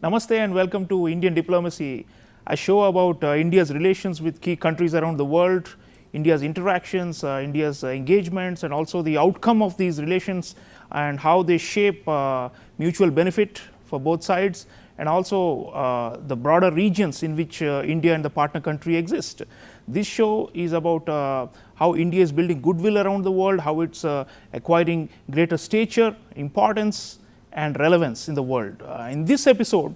Namaste and welcome to Indian Diplomacy, a show about India's relations with key countries around the world, India's interactions, India's engagements, and also the outcome of these relations and how they shape mutual benefit for both sides, and also the broader regions in which India and the partner country exist. This show is about how India is building goodwill around the world, how it's acquiring greater stature, importance, and relevance in the world. In this episode,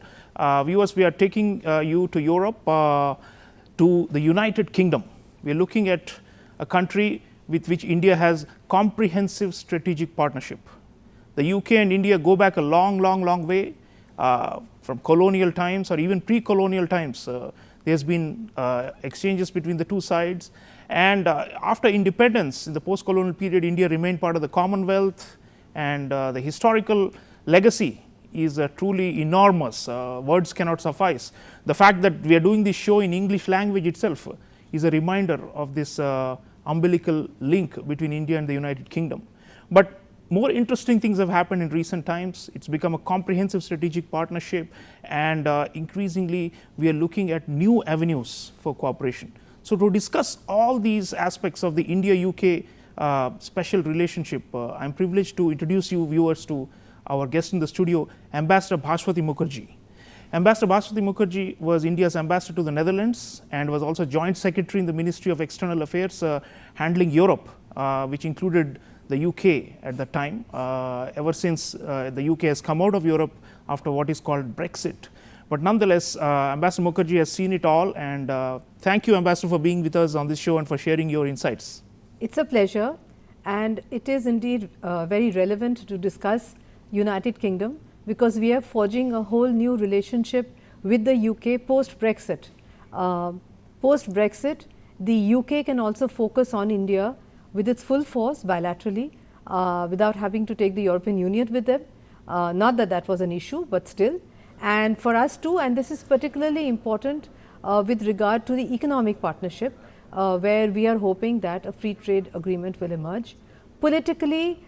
viewers, we are taking you to Europe, to the United Kingdom. We are looking at a country with which India has comprehensive strategic partnership. The UK and India go back a long way, from colonial times or even pre-colonial times. There's been exchanges between the two sides, and after independence in the post-colonial period, India remained part of the Commonwealth, and the historical legacy is truly enormous. Words cannot suffice. The fact that we are doing this show in English language itself is a reminder of this umbilical link between India and the United Kingdom. But more interesting things have happened in recent times. It's become a comprehensive strategic partnership, and increasingly we are looking at new avenues for cooperation. So to discuss all these aspects of the India-UK special relationship, I'm privileged to introduce you viewers to our guest in the studio, Ambassador Bhaswati Mukherjee. Ambassador Bhaswati Mukherjee was India's ambassador to the Netherlands and was also joint secretary in the Ministry of External Affairs handling Europe, which included the UK at the time, ever since the UK has come out of Europe after what is called Brexit. But nonetheless, Ambassador Mukherjee has seen it all, and thank you, Ambassador, for being with us on this show and for sharing your insights. It's a pleasure, and it is indeed very relevant to discuss United Kingdom, because we are forging a whole new relationship with the UK post-Brexit. Post-Brexit, the UK can also focus on India with its full force bilaterally, without having to take the European Union with them. Not that that was an issue, but still. And for us too, and this is particularly important with regard to the economic partnership, where we are hoping that a free trade agreement will emerge. Politically,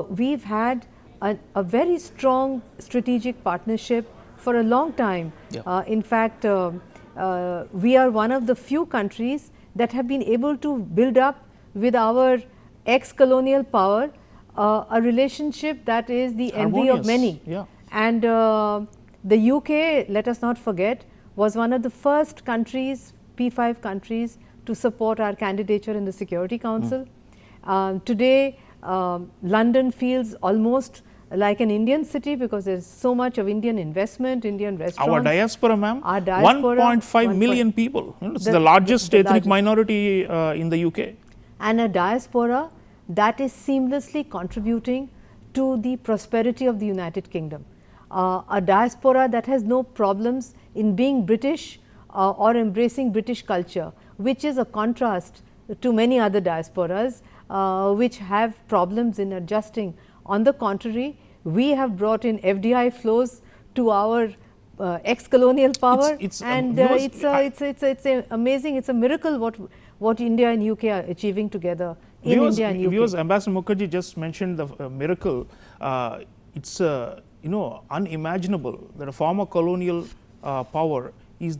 we've had a very strong strategic partnership for a long time. Yeah. In fact, we are one of the few countries that have been able to build up with our ex-colonial power a relationship that is the envy of many. Yeah. And the UK, let us not forget, was one of the first countries, P5 countries, to support our candidature in the Security Council. Today, London feels almost like an Indian city, because there's so much of Indian investment, Indian restaurants. Our diaspora, ma'am, 1.5 million people. It's the largest ethnic minority in the UK. And a diaspora that is seamlessly contributing to the prosperity of the United Kingdom. A diaspora that has no problems in being British or embracing British culture, which is a contrast to many other diasporas which have problems in adjusting. On the contrary, we have brought in FDI flows to our ex-colonial power, it's amazing. It's a miracle what India and UK are achieving together in India and UK. Viewers, Ambassador Mukherjee just mentioned the miracle. It's unimaginable that a former colonial power is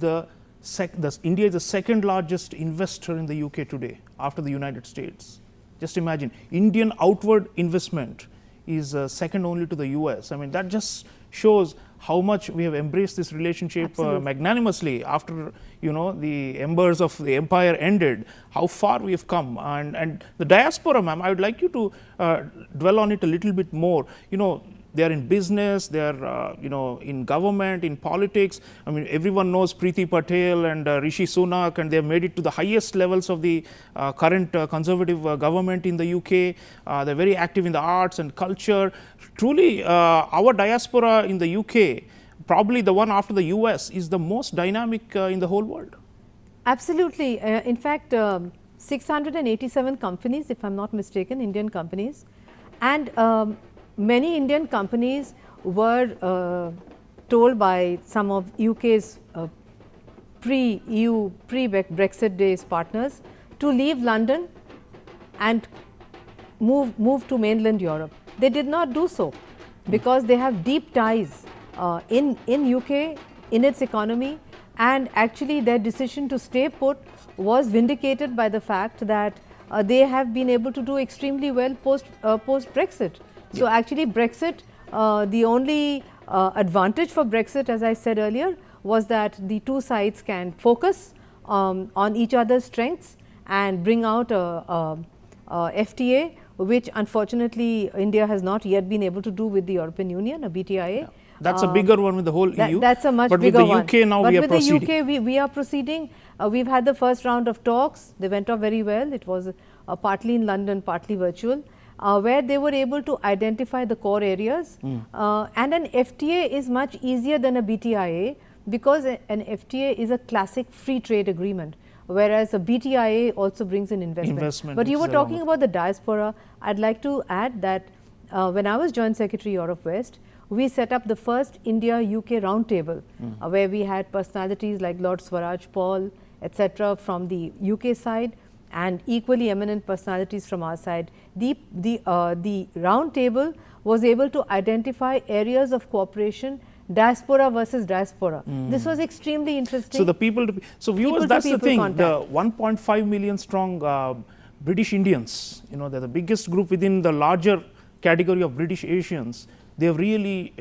India is the second largest investor in the UK today after the United States. Just imagine, Indian outward investment is second only to the US. I mean, that just shows how much we have embraced this relationship magnanimously after the embers of the empire ended, how far we have come. And the diaspora, ma'am, I would like you to dwell on it a little bit more. They are in business, they are in government, in politics. I mean, everyone knows Priti Patel and Rishi Sunak, and they have made it to the highest levels of the current conservative government in the UK. They're very active in the arts and culture. Truly, our diaspora in the UK, probably the one after the US, is the most dynamic in the whole world. Absolutely. In fact, 687 companies, if I'm not mistaken, Indian companies, and many Indian companies were told by some of UK's pre-EU, pre-Brexit days partners to leave London and move to mainland Europe. They did not do so because they have deep ties in UK, in its economy, and actually their decision to stay put was vindicated by the fact that they have been able to do extremely well post Brexit. So actually Brexit, the only advantage for Brexit, as I said earlier, was that the two sides can focus on each other's strengths and bring out a FTA, which unfortunately India has not yet been able to do with the European Union, a BTIA. That's a bigger one with the whole EU. That's a much but bigger one. But with the UK now we are proceeding. But with the UK we are proceeding. We've had the first round of talks. They went off very well. It was partly in London, partly virtual, where they were able to identify the core areas. And an FTA is much easier than a BTIA, because an FTA is a classic free trade agreement, whereas a BTIA also brings in investment. But you were talking about the diaspora. I'd like to add that when I was Joint Secretary Europe West, we set up the first India-UK roundtable, where we had personalities like Lord Swaraj Paul, etc., from the UK side, and equally eminent personalities from our side. The roundtable was able to identify areas of cooperation, diaspora versus diaspora. This was extremely interesting. So the people, so viewers, that's the thing. Contact. The 1.5 million strong British Indians, you know, they're the biggest group within the larger category of British Asians. They have really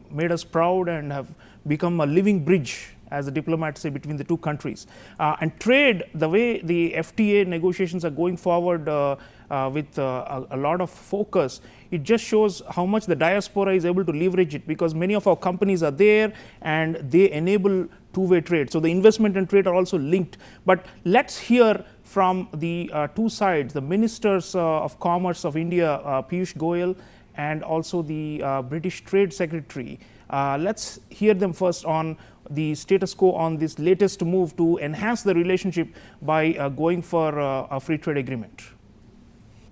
made us proud and have become a living bridge, as the diplomats say, between the two countries. And trade, the way the FTA negotiations are going forward with a lot of focus, it just shows how much the diaspora is able to leverage it, because many of our companies are there and they enable two-way trade. So the investment and trade are also linked. But let's hear from the two sides, the Ministers of Commerce of India, Piyush Goyal, and also the British Trade Secretary. Let's hear them first on the status quo on this latest move to enhance the relationship by going for a free trade agreement.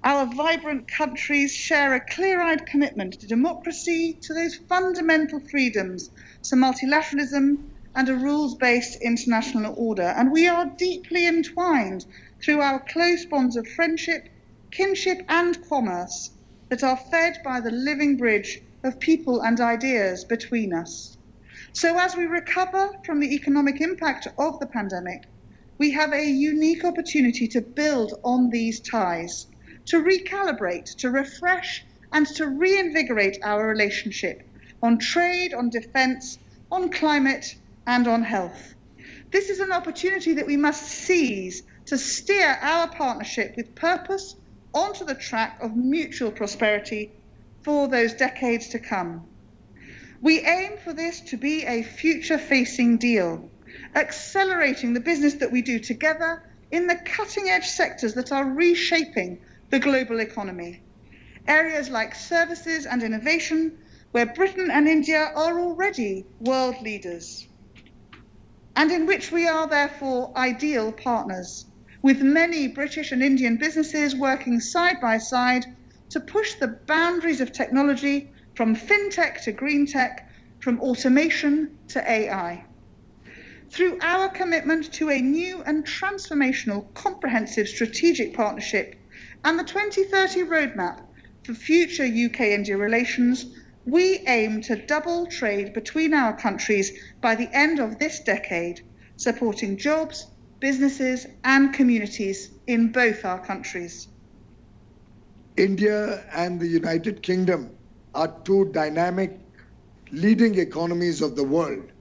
Our vibrant countries share a clear-eyed commitment to democracy, to those fundamental freedoms, to multilateralism and a rules-based international order. And we are deeply entwined through our close bonds of friendship, kinship and commerce that are fed by the living bridge of people and ideas between us. So as we recover from the economic impact of the pandemic, we have a unique opportunity to build on these ties, to recalibrate, to refresh and to reinvigorate our relationship on trade, on defence, on climate and on health. This is an opportunity that we must seize to steer our partnership with purpose onto the track of mutual prosperity for those decades to come. We aim for this to be a future-facing deal, accelerating the business that we do together in the cutting-edge sectors that are reshaping the global economy. Areas like services and innovation, where Britain and India are already world leaders, and in which we are therefore ideal partners, with many British and Indian businesses working side by side to push the boundaries of technology from fintech to green tech, from automation to AI. Through our commitment to a new and transformational comprehensive strategic partnership and the 2030 roadmap for future UK-India relations, we aim to double trade between our countries by the end of this decade, supporting jobs, businesses and communities in both our countries. India and the United Kingdom are two dynamic leading economies of the world,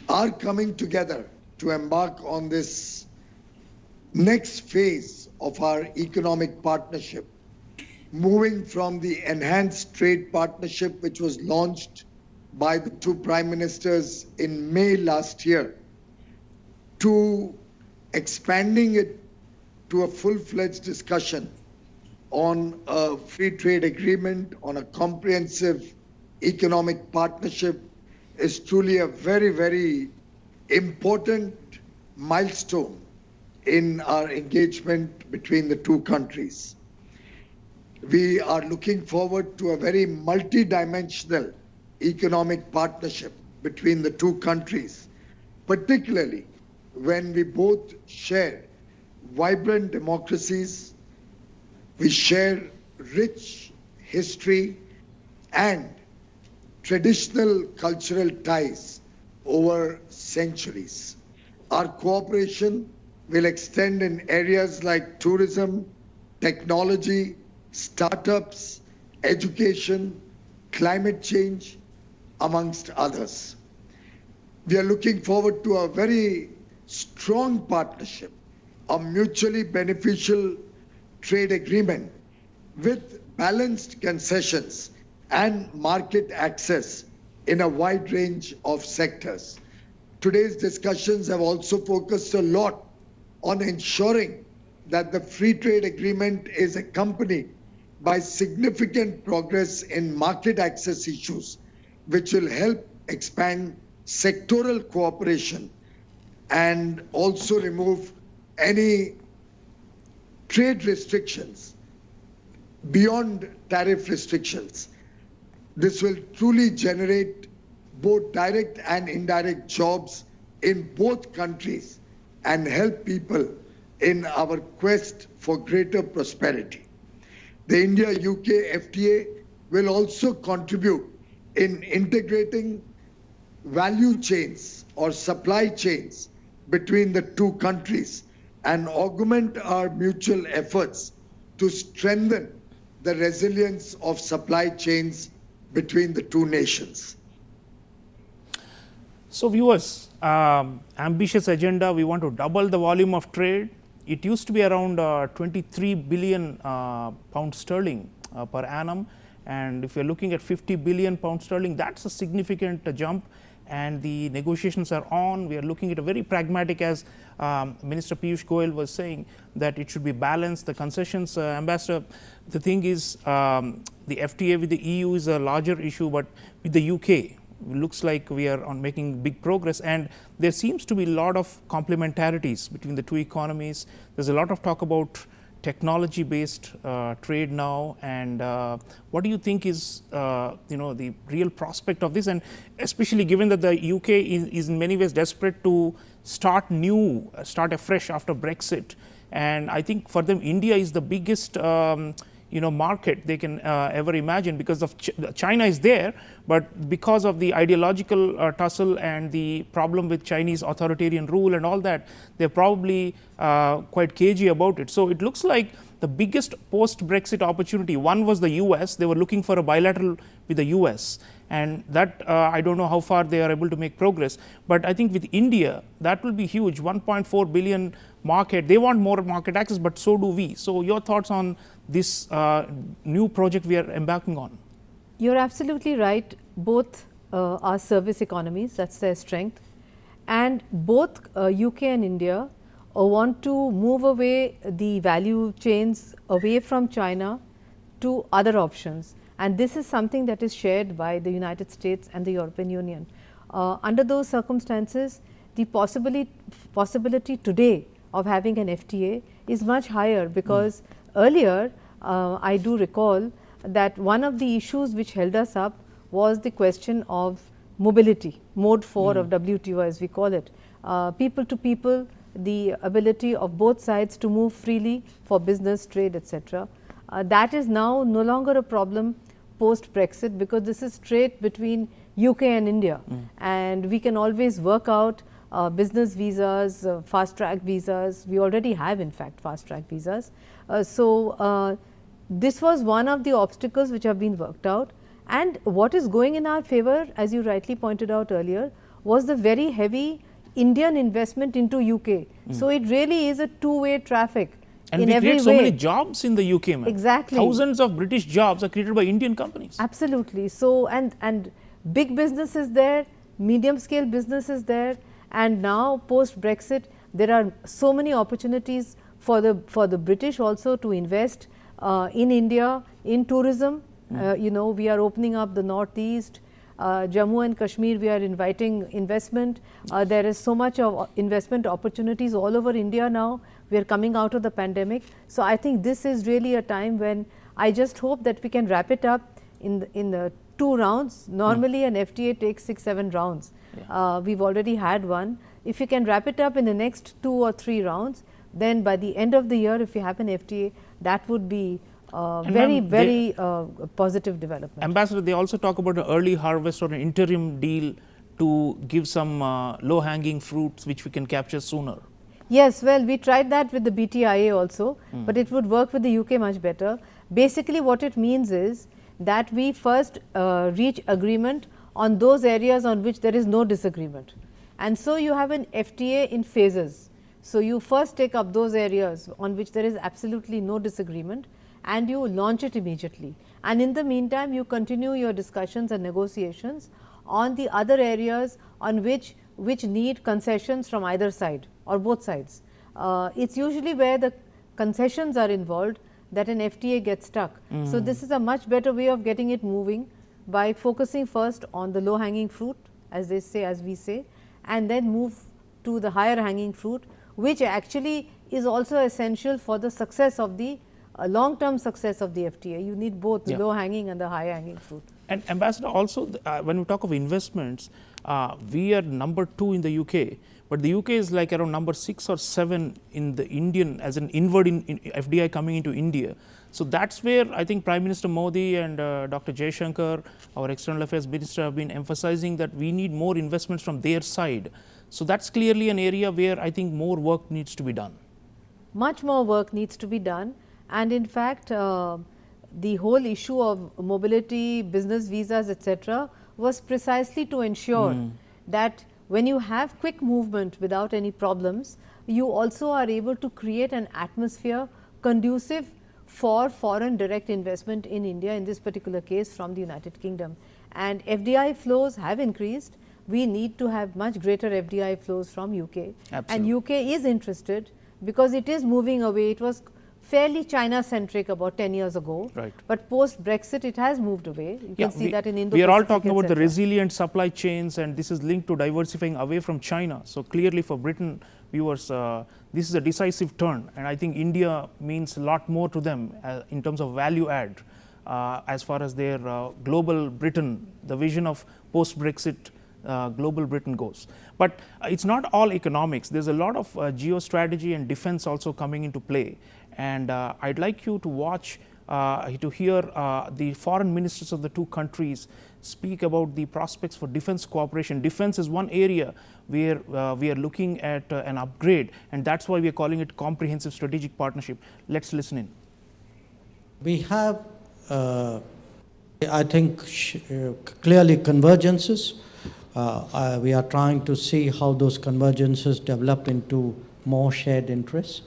are coming together to embark on this next phase of our economic partnership, moving from the enhanced trade partnership which was launched by the two prime ministers in May last year, to expanding it to a full-fledged discussion on a free trade agreement, on a comprehensive economic partnership, is truly a very, very important milestone in our engagement between the two countries. We are looking forward to a very multi-dimensional economic partnership between the two countries, particularly when we both share vibrant democracies, we share rich history, and traditional cultural ties over centuries. Our cooperation will extend in areas like tourism, technology, startups, education, climate change, amongst others. We are looking forward to a very strong partnership, a mutually beneficial trade agreement with balanced concessions and market access in a wide range of sectors. Today's discussions have also focused a lot on ensuring that the free trade agreement is accompanied by significant progress in market access issues, which will help expand sectoral cooperation and also remove any trade restrictions beyond tariff restrictions. This will truly generate both direct and indirect jobs in both countries and help people in our quest for greater prosperity. The India-UK FTA will also contribute in integrating value chains or supply chains between the two countries and augment our mutual efforts to strengthen the resilience of supply chains between the two nations. So viewers, ambitious agenda, we want to double the volume of trade. It used to be around 23 billion pound sterling per annum, and if you are looking at 50 billion pound sterling, that's a significant jump, and the negotiations are on. We are looking at a very pragmatic, as Minister Piyush Goyal was saying, that it should be balanced. The concessions, Ambassador, the thing is, the FTA with the EU is a larger issue, but with the UK, looks like we are on making big progress, and there seems to be a lot of complementarities between the two economies. There's a lot of talk about technology based trade now, and what do you think is the real prospect of this, and especially given that the UK is in many ways desperate to start afresh after Brexit, and I think for them India is the biggest market they can ever imagine, because of China is there, but because of the ideological tussle and the problem with Chinese authoritarian rule and all that, they're probably quite cagey about it. So it looks like the biggest post-Brexit opportunity, one was the US. They were looking for a bilateral with the US, and that I don't know how far they are able to make progress, but I think with India that will be huge. 1.4 billion market, they want more market access, but so do we. So your thoughts on this new project we are embarking on? You're absolutely right. Both are service economies, that's their strength, and both UK and India want to move away the value chains away from China to other options, and this is something that is shared by the United States and the European Union. Under those circumstances, the possibility today of having an FTA is much higher, because earlier I do recall that one of the issues which held us up was the question of mobility, mode 4 of WTO as we call it, people to people, the ability of both sides to move freely for business, trade, etc. That is now no longer a problem post Brexit, because this is straight between UK and India, and we can always work out business visas, fast track visas. We already have in fact fast track visas. So this was one of the obstacles which have been worked out, and what is going in our favor, as you rightly pointed out earlier, was the very heavy Indian investment into UK. So it really is a two-way traffic. And in we every create so way. many jobs in the UK, ma'am. Exactly. Thousands of British jobs are created by Indian companies. Absolutely. So and big business is there, medium scale business is there, and now post Brexit there are so many opportunities for the British also to invest in India in tourism. We are opening up the northeast, Jammu and Kashmir, we are inviting investment. There is so much of investment opportunities all over India now. We are coming out of the pandemic. So I think this is really a time when I just hope that we can wrap it up in the 2 rounds. Normally an FTA takes 6-7 rounds. We've already had one. If you can wrap it up in the next 2 or 3 rounds, then by the end of the year, if you have an FTA, that would be And very, ma'am, very positive development. Ambassador, they also talk about an early harvest or an interim deal to give some low-hanging fruits which we can capture sooner. Yes, well, we tried that with the BTIA also, but it would work with the UK much better. Basically, what it means is that we first reach agreement on those areas on which there is no disagreement. And so, you have an FTA in phases. So, you first take up those areas on which there is absolutely no disagreement and you launch it immediately. And in the meantime, you continue your discussions and negotiations on the other areas on which need concessions from either side or both sides. It's usually where the concessions are involved that an FTA gets stuck. So, this is a much better way of getting it moving by focusing first on the low hanging fruit, as they say, as we say, and then move to the higher hanging fruit, which actually is also essential for the success of the long term success of the FTA. You need both the low hanging and the high hanging fruit. And Ambassador, also when we talk of investments, we are number 2 in the UK, but the UK is like around number 6 or 7 in the Indian, as an inward in FDI coming into India. So, that is where I think Prime Minister Modi and Dr. Jaishankar, our External Affairs Minister, have been emphasizing that we need more investments from their side. So, that is clearly an area where I think more work needs to be done. Much more work needs to be done, and in fact, the whole issue of mobility, business visas, etc., was precisely to ensure that when you have quick movement without any problems, you also are able to create an atmosphere conducive for foreign direct investment in India, in this particular case from the United Kingdom. And FDI flows have increased. We need to have much greater FDI flows from UK. Absolutely. And UK is interested because it is moving away. It was fairly China centric about 10 years ago, right. But post Brexit it has moved away. You can see that in Indo-Pacific. We are all talking about the etc. resilient supply chains, and this is linked to diversifying away from China. So, clearly for Britain viewers, this is a decisive turn, and I think India means a lot more to them in terms of value add as far as their global Britain, the vision of post Brexit global Britain goes. But it's not all economics. There's a lot of geostrategy and defense also coming into play. And I'd like you to watch, to hear the foreign ministers of the two countries speak about the prospects for defense cooperation. Defense is one area where we are looking at an upgrade, and that's why we are calling it comprehensive strategic partnership. Let's listen in. We have, I think, clearly convergences. We are trying to see how those convergences develop into more shared interests.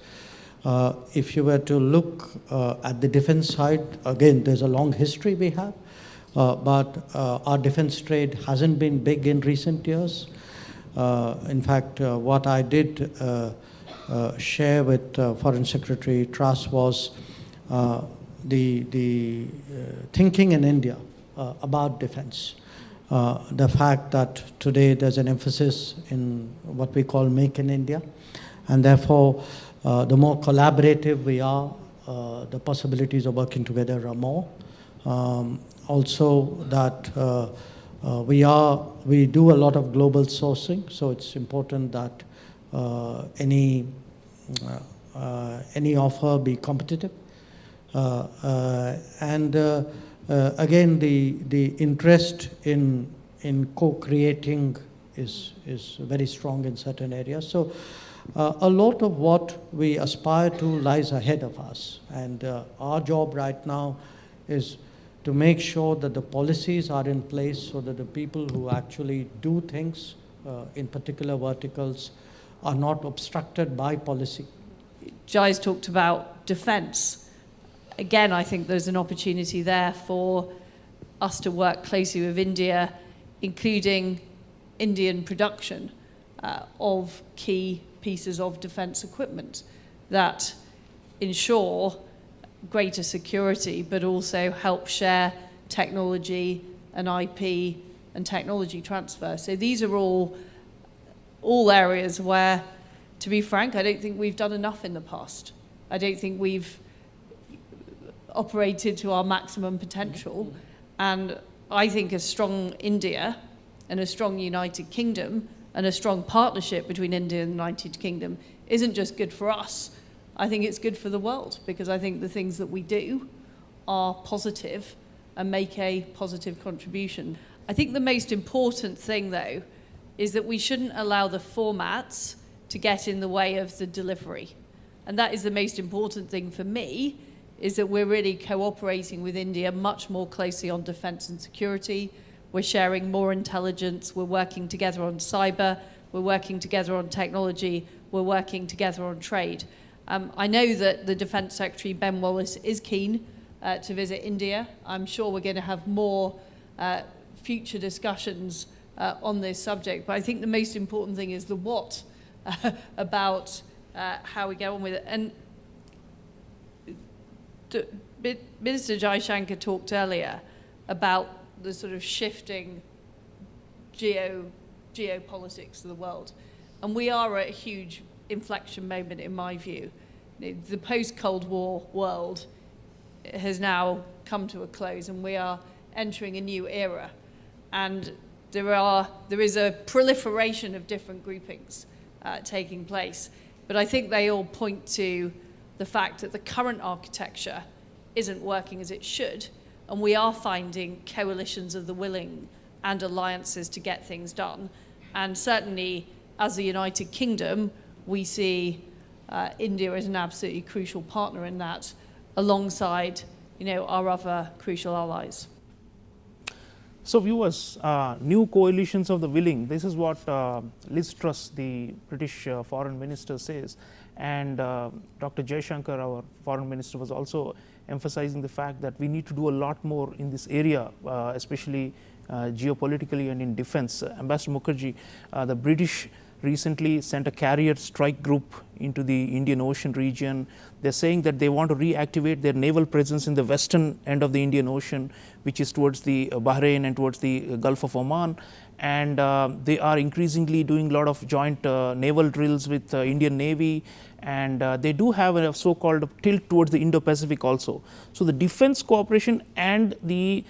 If you were to look at the defense side, again, there's a long history we have, but our defense trade hasn't been big in recent years. In fact, what I did share with Foreign Secretary Truss was the thinking in India about defense. The fact that today there's an emphasis in what we call Make in India, and therefore the more collaborative we are, the possibilities of working together are more. Also that we do a lot of global sourcing, so it's important that any offer be competitive. Again, the interest in co-creating is very strong in certain areas. So a lot of what we aspire to lies ahead of us, and our job right now is to make sure that the policies are in place so that the people who actually do things in particular verticals are not obstructed by policy. Jai's talked about defence. Again, I think there's an opportunity there for us to work closely with India, including Indian production of key pieces of defence equipment that ensure greater security, but also help share technology and IP and technology transfer. So these are all areas where, to be frank, I don't think we've done enough in the past. I don't think we've operated to our maximum potential, and I think a strong India and a strong United Kingdom and a strong partnership between India and the United Kingdom isn't just good for us. I think it's good for the world, because I think the things that we do are positive and make a positive contribution. I think the most important thing, though, is that we shouldn't allow the formats to get in the way of the delivery. And that is the most important thing for me, is that we're really cooperating with India much more closely on defence and security. We're sharing more intelligence, we're working together on cyber, we're working together on technology, we're working together on trade. I know that the Defence Secretary, Ben Wallace, is keen to visit India. I'm sure we're going to have more future discussions on this subject, but I think the most important thing is the what about how we get on with it. And Minister Jaishankar talked earlier about the sort of shifting geopolitics of the world. And we are at a huge inflection moment, in my view. The post-Cold War world has now come to a close, and we are entering a new era. And there is a proliferation of different groupings taking place. But I think they all point to the fact that the current architecture isn't working as it should, and we are finding coalitions of the willing and alliances to get things done. And certainly, as the United Kingdom, we see India as an absolutely crucial partner in that, alongside, our other crucial allies. So viewers, new coalitions of the willing, this is what Liz Truss, the British foreign minister, says. And Dr. Jaishankar, our foreign minister, was also emphasizing the fact that we need to do a lot more in this area, especially geopolitically and in defense. Ambassador Mukherjee, the British recently sent a carrier strike group into the Indian Ocean region. They're saying that they want to reactivate their naval presence in the western end of the Indian Ocean, which is towards the Bahrain and towards the Gulf of Oman. And they are increasingly doing a lot of joint naval drills with Indian Navy, and they do have a so-called tilt towards the Indo-Pacific also. So the defense cooperation and the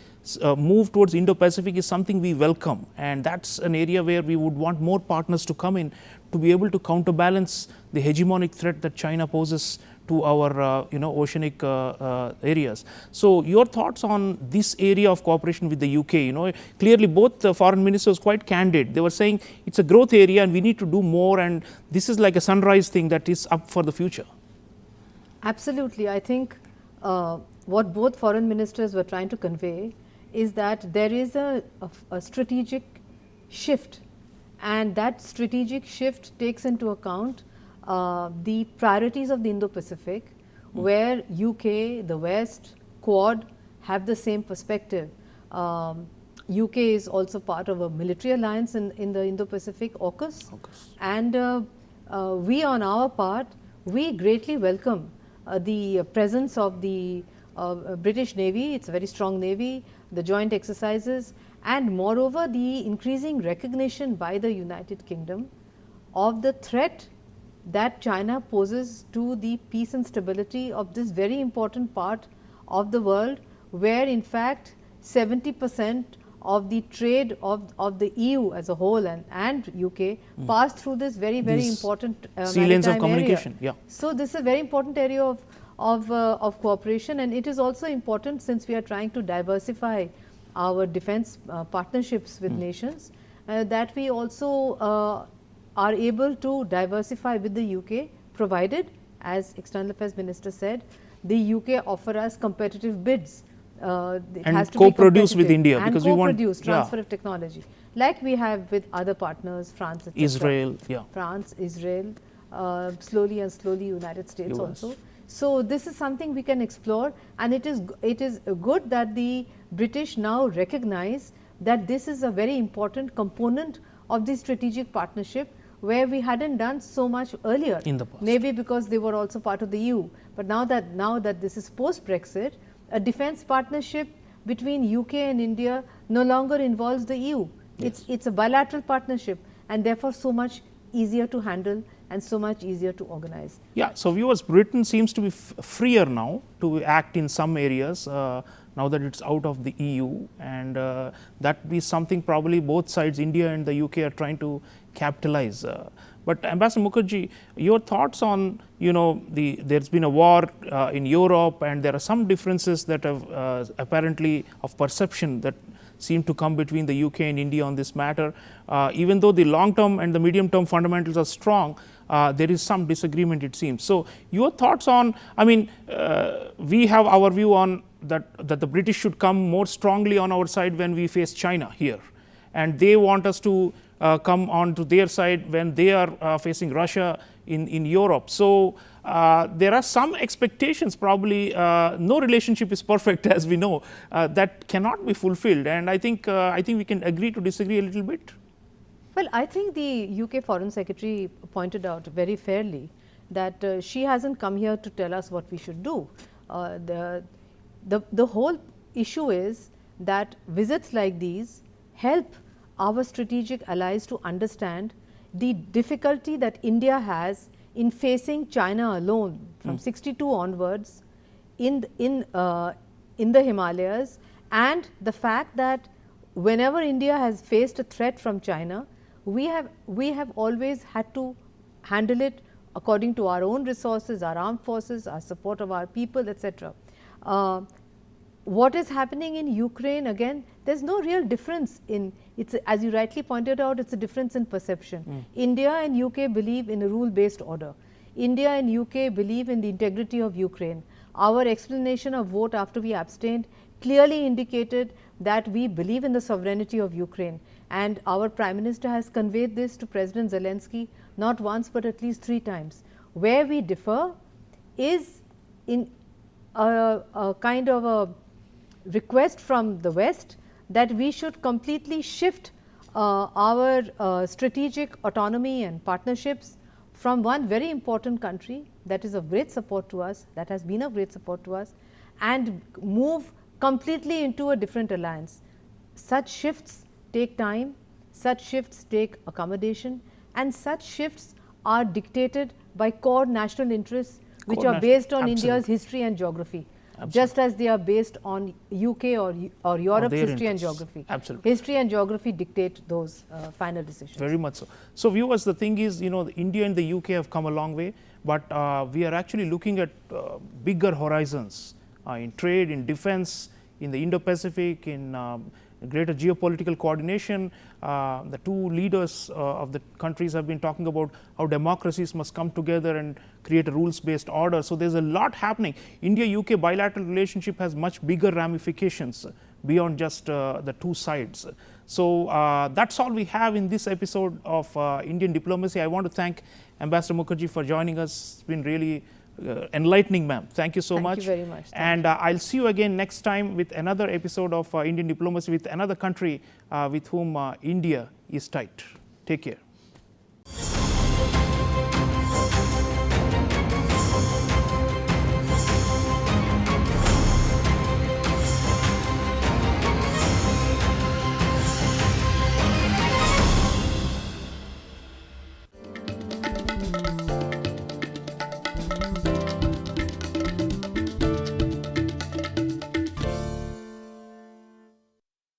move towards Indo-Pacific is something we welcome, and that's an area where we would want more partners to come in to be able to counterbalance the hegemonic threat that China poses to our oceanic areas. So your thoughts on this area of cooperation with the UK? Clearly both the foreign ministers quite candid. They were saying it's a growth area and we need to do more, and this is like a sunrise thing that is up for the future. Absolutely. I think what both foreign ministers were trying to convey is that there is a strategic shift, and that strategic shift takes into account the priorities of the Indo-Pacific, where UK, the West, Quad have the same perspective. UK is also part of a military alliance in the Indo-Pacific, AUKUS. And we on our part, we greatly welcome the presence of the British Navy. It's a very strong Navy, the joint exercises, and moreover the increasing recognition by the United Kingdom of the threat that China poses to the peace and stability of this very important part of the world, where in fact 70% of the trade of the EU as a whole and UK pass through this very important sea lanes of communication. Yeah. So this is a very important area of cooperation, and it is also important, since we are trying to diversify our defense partnerships with nations, that we also are able to diversify with the UK, provided, as External Affairs Minister said, the UK offer us competitive bids. It and has to co-produce be with India, and because we want transfer of technology, like we have with other partners, France, etc. Israel, France, Israel, slowly United States US. also. So this is something we can explore, and it is good that the British now recognize that this is a very important component of the strategic partnership, where we hadn't done so much earlier in the past. Maybe because they were also part of the EU, but now that this is post-Brexit, a defense partnership between UK and India no longer involves the EU. Yes. It's a bilateral partnership, and therefore so much easier to handle and so much easier to organize. Yeah, so viewers, Britain seems to be freer now to act in some areas now that it's out of the EU, and that is something probably both sides, India and the UK, are trying to capitalize. But Ambassador Mukherjee, your thoughts on, there's been a war in Europe, and there are some differences that have apparently of perception that seem to come between the UK and India on this matter. Even though the long-term and the medium-term fundamentals are strong, there is some disagreement, it seems. So your thoughts on, we have our view on that the British should come more strongly on our side when we face China here, and they want us to come on to their side when they are facing Russia in Europe. So there are some expectations, probably no relationship is perfect, as we know, that cannot be fulfilled, and I think we can agree to disagree a little bit. Well, I think the UK Foreign Secretary pointed out very fairly that she hasn't come here to tell us what we should do. The whole issue is that visits like these help our strategic allies to understand the difficulty that India has in facing China alone from 62 onwards in the Himalayas, and the fact that whenever India has faced a threat from China, we have always had to handle it according to our own resources, our armed forces, our support of our people, etc. What is happening in Ukraine, again, there's no real difference in, as you rightly pointed out, it's a difference in perception. India and UK believe in a rule-based order. India and UK believe in the integrity of Ukraine. Our explanation of vote after we abstained clearly indicated that we believe in the sovereignty of Ukraine, and our Prime Minister has conveyed this to President Zelensky not once but at least 3 times. Where we differ is in a kind of a request from the West that we should completely shift our strategic autonomy and partnerships from one very important country that is of great support to us, that has been of great support to us, and move completely into a different alliance. Such shifts take time, such shifts take accommodation, and such shifts are dictated by core national interests which are based on India's history and geography. Just as they are based on UK or Europe's history and geography. Absolutely. History and geography dictate those final decisions. Very much so. So viewers, the thing is, India and the UK have come a long way, but we are actually looking at bigger horizons in trade, in defense, in the Indo-Pacific, in greater geopolitical coordination. The two leaders of the countries have been talking about how democracies must come together and create a rules-based order. So there's a lot happening. India-UK bilateral relationship has much bigger ramifications beyond just the two sides. So that's all we have in this episode of Indian Diplomacy. I want to thank Ambassador Mukherjee for joining us. It's been really enlightening, ma'am. Thank you so much. Thank you very much. And I'll see you again next time with another episode of Indian Diplomacy with another country with whom India is tight. Take care.